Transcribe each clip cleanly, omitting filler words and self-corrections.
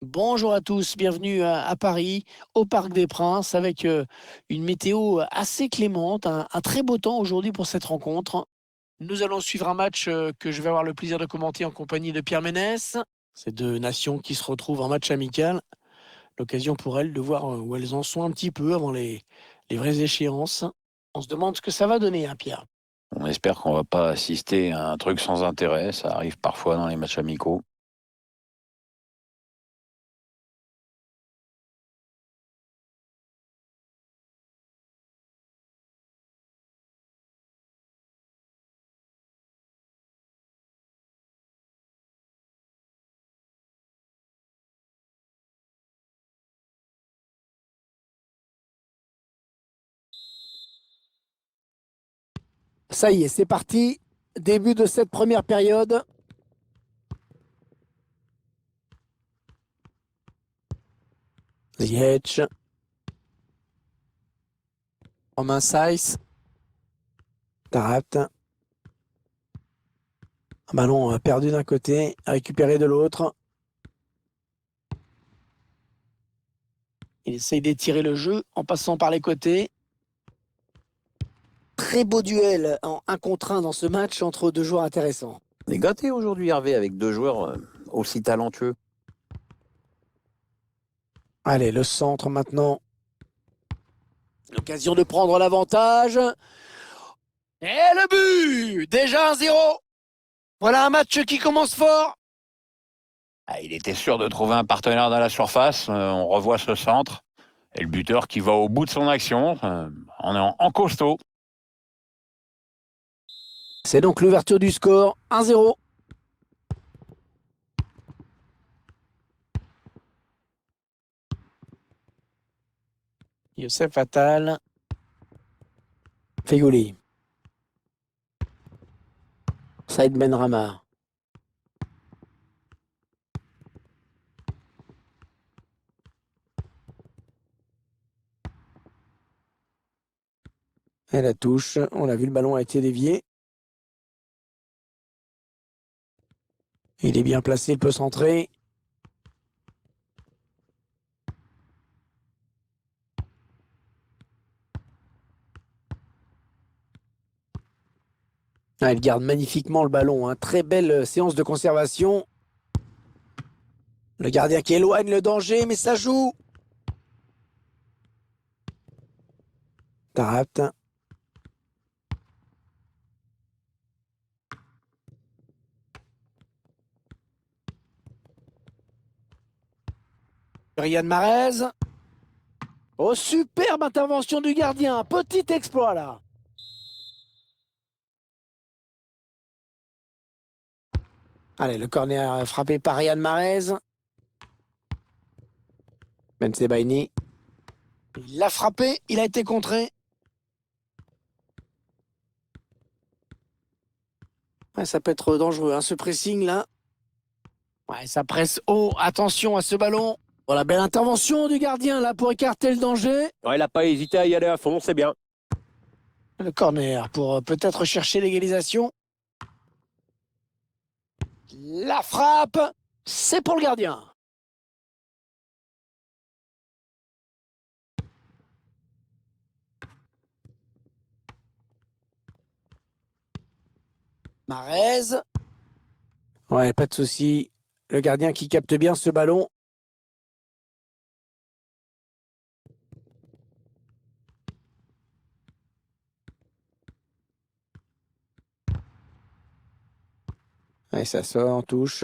Bonjour à tous, bienvenue à Paris, au Parc des Princes, avec une météo assez clémente, un très beau temps aujourd'hui pour cette rencontre. Nous allons suivre un match que je vais avoir le plaisir de commenter en compagnie de Pierre Ménès. Ces deux nations qui se retrouvent en match amical, l'occasion pour elles de voir où elles en sont un petit peu avant les vraies échéances. On se demande ce que ça va donner, hein, Pierre. On espère qu'on va pas assister à un truc sans intérêt. Ça arrive parfois dans les matchs amicaux. Ça y est, c'est parti. Début de cette première période. Ziyech, Romain Saïs, Tarat. Un ballon perdu d'un côté, récupéré de l'autre. Il essaye d'étirer le jeu en passant par les côtés. Très beau duel en 1 contre 1 dans ce match entre deux joueurs intéressants. On est gâté aujourd'hui, Hervé, avec deux joueurs aussi talentueux. Allez, le centre maintenant. L'occasion de prendre l'avantage. Et le but! Déjà 1-0. Voilà un match qui commence fort. Ah, il était sûr de trouver un partenaire dans la surface. On revoit ce centre. Et le buteur qui va au bout de son action. On est en costaud. C'est donc l'ouverture du score. 1-0. Youssef Attal. Fegouli. Saïd Benrama. Et la touche. On l'a vu, le ballon a été dévié. Il est bien placé, il peut centrer. Ah, il garde magnifiquement le ballon, hein. Très belle séance de conservation. Le gardien qui éloigne le danger, mais ça joue. Tarat. Riyad Mahrez. Oh, superbe intervention du gardien. Petit exploit là. Allez, le corner frappé par Riyad Mahrez. Ben Sebaini. Il l'a frappé, il a été contré. Ouais, ça peut être dangereux, hein, ce pressing là. Ouais, ça presse haut. Attention à ce ballon. Voilà, belle intervention du gardien là pour écarter le danger. Ouais, il n'a pas hésité à y aller à fond, c'est bien. Le corner pour peut-être chercher l'égalisation. La frappe, c'est pour le gardien. Mahrez. Ouais, pas de souci. Le gardien qui capte bien ce ballon. Ouais, ça sort en touche.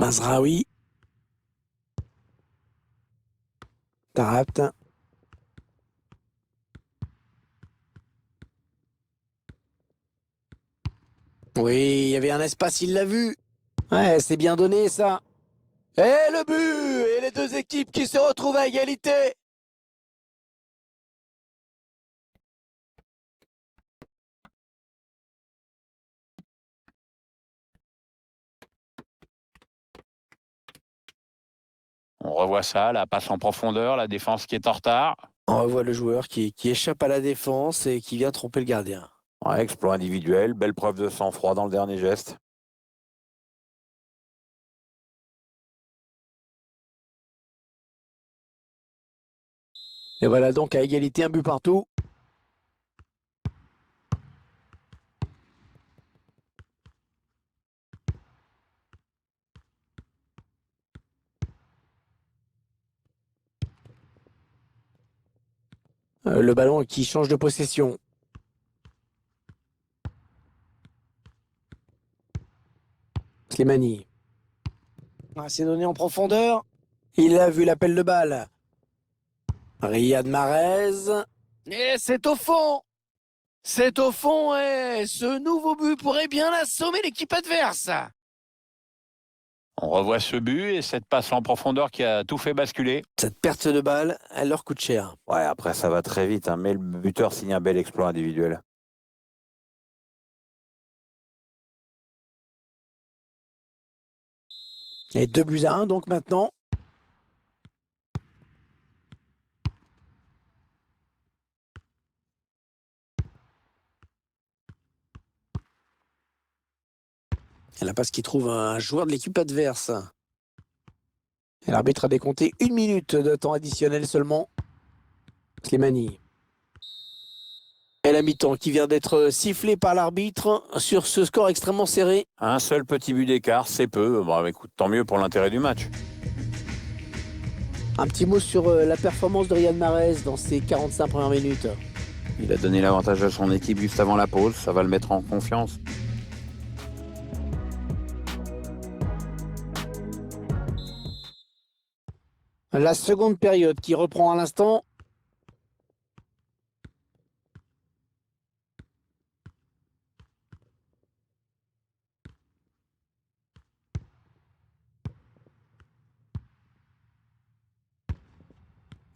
Mazraoui. Tarat. Oui, il y avait un espace, il l'a vu. Ouais, c'est bien donné ça. Et le but! Et les deux équipes qui se retrouvent à égalité. On revoit ça, la passe en profondeur, la défense qui est en retard. On revoit le joueur qui échappe à la défense et qui vient tromper le gardien. Ouais, exploit individuel, belle preuve de sang-froid dans le dernier geste. Et voilà donc à égalité, un but partout. Le ballon qui change de possession. Slimani. C'est donné en profondeur. Il a vu l'appel de balle. Riyad Mahrez. Et c'est au fond. C'est au fond et ce nouveau but pourrait bien assommer l'équipe adverse. On revoit ce but et cette passe en profondeur qui a tout fait basculer. Cette perte de balle, elle leur coûte cher. Ouais, après ça va très vite, hein, mais le buteur signe un bel exploit individuel. Et 2-1 donc maintenant. Et la passe qui trouve un joueur de l'équipe adverse. Et l'arbitre a décompté 1 minute de temps additionnel seulement. Slimani. Et la mi-temps qui vient d'être sifflée par l'arbitre sur ce score extrêmement serré. Un seul petit but d'écart, c'est peu. Bon, écoute, tant mieux pour l'intérêt du match. Un petit mot sur la performance de Riyad Mahrez dans ces 45 premières minutes. Il a donné l'avantage à son équipe juste avant la pause, ça va le mettre en confiance. La seconde période qui reprend à l'instant.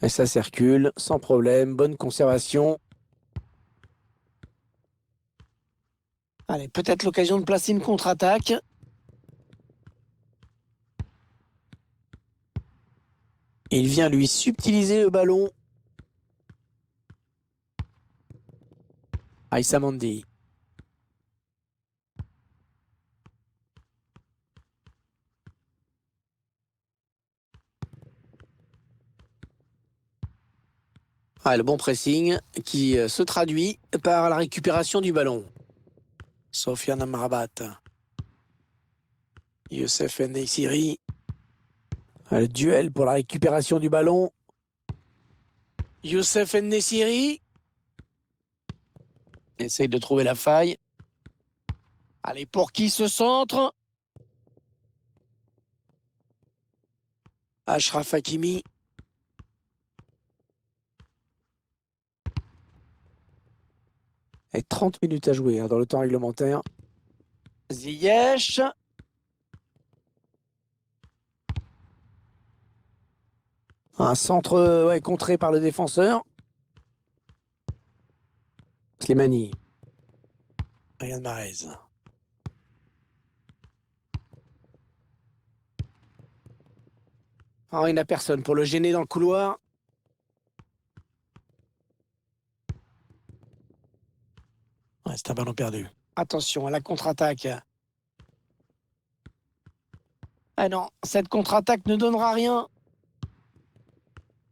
Et ça circule sans problème, bonne conservation. Allez, peut-être l'occasion de placer une contre-attaque. Il vient lui subtiliser le ballon. Aïssa Mandi. Le bon pressing qui se traduit par la récupération du ballon. Sofiane Amrabat. Youssef Neysiri. Le duel pour la récupération du ballon. Youssef Neysiri. Essaye de trouver la faille. Allez, pour qui ce centre? Achraf Hakimi. Et 30 minutes à jouer dans le temps réglementaire. Ziyech. Un centre contré par le défenseur. Slimani. Riyad Mahrez. Il n'a personne pour le gêner dans le couloir. C'est un ballon perdu. Attention à la contre-attaque. Ah non, cette contre-attaque ne donnera rien.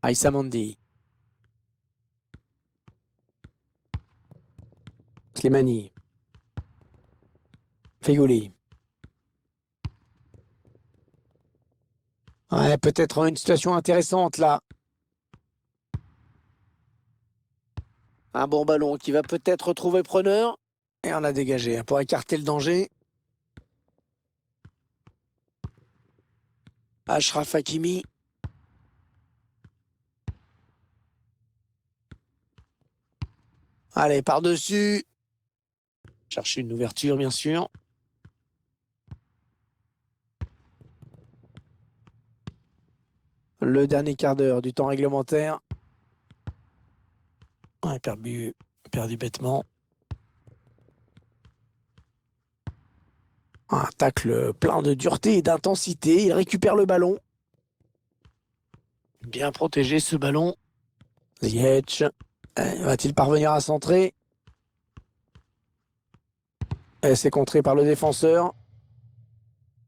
Aïssa Mandi. Slimani. Feghouli. Peut-être une situation intéressante là. Un bon ballon qui va peut-être retrouver preneur. Et on a dégagé pour écarter le danger. Achraf Hakimi. Allez, par-dessus. Chercher une ouverture, bien sûr. Le dernier quart d'heure du temps réglementaire. Perdu bêtement. Un tacle plein de dureté et d'intensité. Il récupère le ballon. Bien protégé ce ballon. Ziyech. Va-t-il parvenir à centrer? Et c'est contré par le défenseur.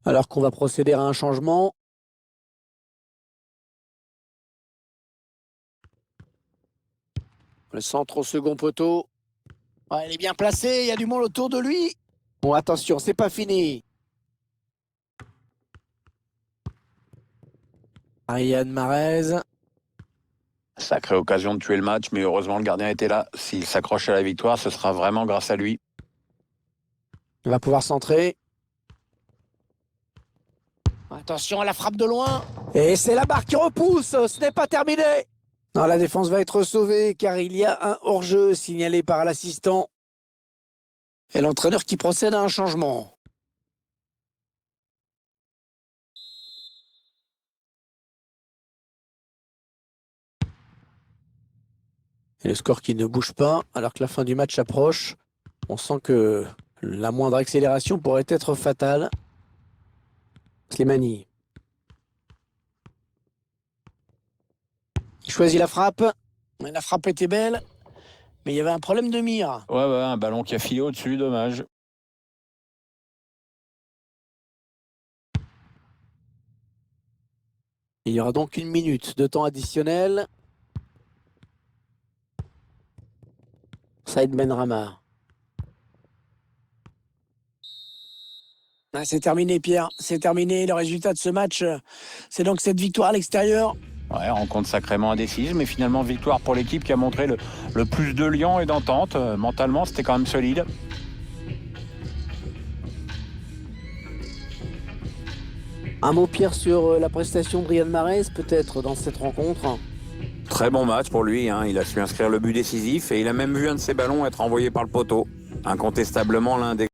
Alors qu'on va procéder à un changement. Le centre au second poteau. Ouais, il est bien placé, il y a du monde autour de lui. Bon, attention, c'est pas fini. Riyad Mahrez. Sacrée occasion de tuer le match, mais heureusement le gardien était là. S'il s'accroche à la victoire, ce sera vraiment grâce à lui. Il va pouvoir centrer. Attention à la frappe de loin. Et c'est la barre qui repousse. Ce n'est pas terminé. Non, la défense va être sauvée car il y a un hors-jeu signalé par l'assistant. Et l'entraîneur qui procède à un changement. Et le score qui ne bouge pas alors que la fin du match approche. On sent que la moindre accélération pourrait être fatale. Slimani. Il choisit la frappe. La frappe était belle, mais il y avait un problème de mire. Ouais, un ballon qui a filé au-dessus, dommage. Il y aura donc 1 minute de temps additionnel. Saïd Benrahma. C'est terminé, Pierre. C'est terminé. Le résultat de ce match, c'est donc cette victoire à l'extérieur. Ouais, rencontre sacrément indécise, mais finalement victoire pour l'équipe qui a montré le plus de liant et d'entente. Mentalement, c'était quand même solide. Un mot, Pierre, sur la prestation de Riyad Mahrez, peut-être, dans cette rencontre. Très bon match pour lui, hein. Il a su inscrire le but décisif et il a même vu un de ses ballons être envoyé par le poteau. Incontestablement l'un des